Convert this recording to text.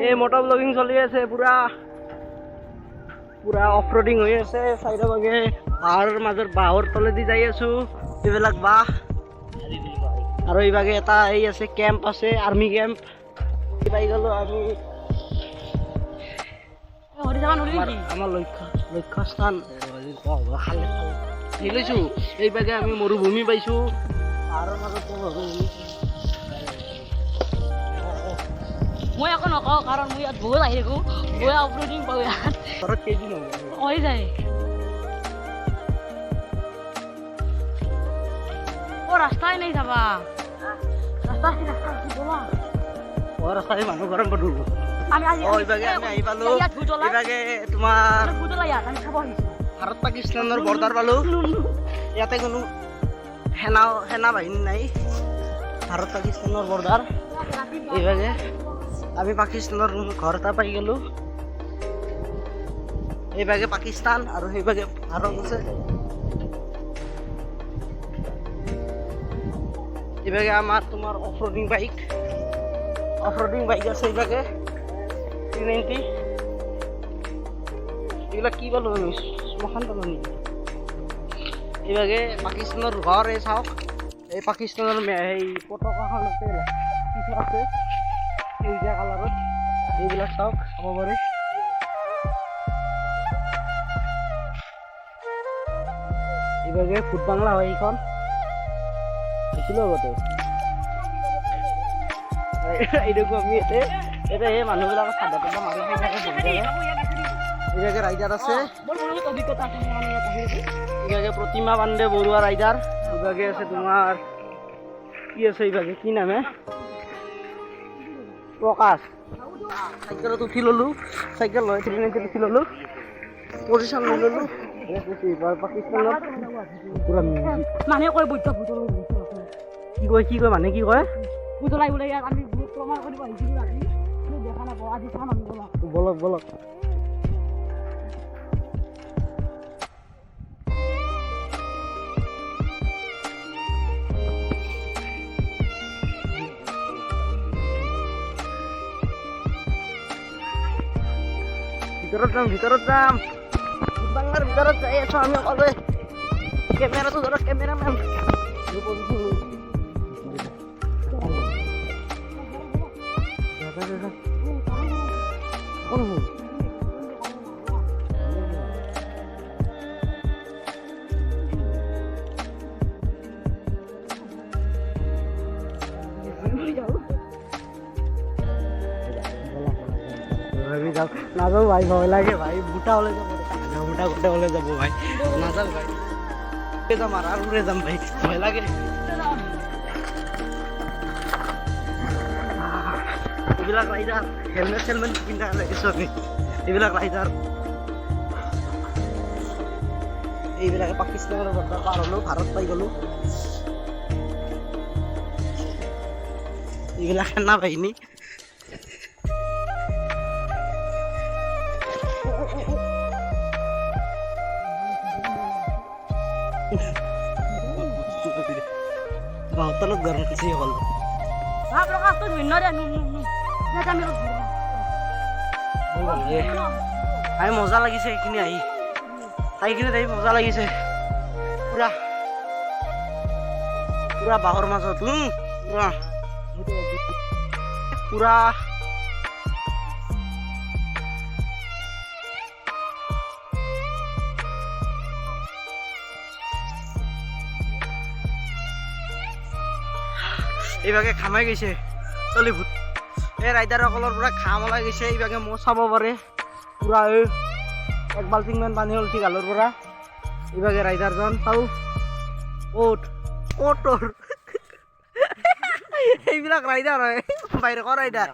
এই মোটৰ ব্লগিং চলি আছে পুৰা পুৰা অফ ৰোডিং হৈ আছে চাইডৰ বাগে পাহাৰৰ মাজৰ বাহৰ তলেদি যাই আছো এইবিলাক বাহ আৰু এইভাগে এটা এই আছে কেম্প আছে আৰ্মি কেম্প পাই গলো আমি আমাৰ লক্ষ্য স্থান লৈছো এইভাগে আমি মৰুভূমি পাইছো পাহাৰৰ মাজত মই একো নকওঁ কাৰণ মই ইয়াত বহুত আহি থাকোঁ মই আপলোডিং পাওঁ ইয়াত ঘৰত কেইদিন হ'ব হৈ যায় ৰাস্তাই নাই যাবা ৰাস্তা ৰাস্তাই মানুহ গৰম পৰি আমি এইভাগে আমি আহি পালো এইভাগে তোমাৰ আমি খাব আহিছোঁ ভাৰত পাকিস্তানৰ বৰ্ডাৰ পালো ইয়াতে কোনো সেনা বাহিনী নাই ভাৰত পাকিস্তানৰ বৰ্ডাৰ এইভাগে আমি পাকিস্তানৰ ঘৰ এটা পাই গলো এইভাগে পাকিস্তান আৰু সেইভাগে ভাৰত আছে এইভাগে আমাৰ তোমাৰ অফ ৰোডিং বাইক আছে এইভাগে 390 এইবিলাক কি পালো আমি শ্মশান পালো নেকি এইভাগে পাকিস্তানৰ ঘৰ এই চাওক এই পাকিস্তানৰ সেই পতাকাখন আছে পিছত আছে সেউজীয়া কালাৰত এইবিলাক চাওক চাব পাৰে এইভাগে ফুট বাংলা হয় এইখন দেখিলো আগতে এইটোকো আমি এতিয়া এই মানুহবিলাকৰ চাদা তাদা মাৰি খাই থাকে এইভাগে ৰাইডাৰ আছে এইভাগে প্ৰতিমা পাণ্ডে বৰুৱা ৰাইডাৰ এইভাগে আছে তোমাৰ কি আছে এইভাগে কি নামে প্ৰকাশ চাইকেলত উঠি ল'লো চাইকেল লৈ 390 উঠি ল'লো পজিশ্যন লৈ ল'লো পাকিস্তানত পুৰা মানুহে কয় বৈদ্য কি কয় মানে কি কয় বুজলাই বোলে ইয়াত আমি প্ৰমাণ কৰিব আহিছিলোঁ আজি দেখা নাপাওঁ আজি চাম আমি বলক ভিতৰত যাম বাংলাৰ ভিতৰত যাই আছো আমি অকলে কেমেৰাটো ধৰক কেমেৰামেন নাযাও ভাই ভয় লাগে ভাই বুটা হলে যাব বুটা গোটে হলে যাব ভাই নাযাও ভাই যাম আর উড়ে যাম ভাই ভয় লাগে এইবিলাক ৰাইডাৰ হেলমেট পিন্ধা লাগিছো আমি এইবিলাক ৰাইডাৰ এইবিলাকে পাকিস্তানৰ বৰ্ডাৰ পাৰ হলো ভাৰত পাই গলো এইবিলাক সেনা বাহিনী তলত গৰম কিছু হল আহি মজা লাগিছে এইখিনি আহি মজা লাগিছে পুৰা পুৰা বাহৰ মাজত পুৰা এইভাগে খামাই গৈছে চলি ভূত এই ৰাইডাৰসকলৰ পৰা খাম ওলাই গৈছে এইভাগে মই চাব পাৰে পুৰা এক বাল্টিংমান পানী ওলছি গালৰ পৰা এইভাগে ৰাইডাৰজন চাওঁ ক'ত এইবিলাক ৰাইডাৰ হয় বাহিৰৰ ৰাইডাৰ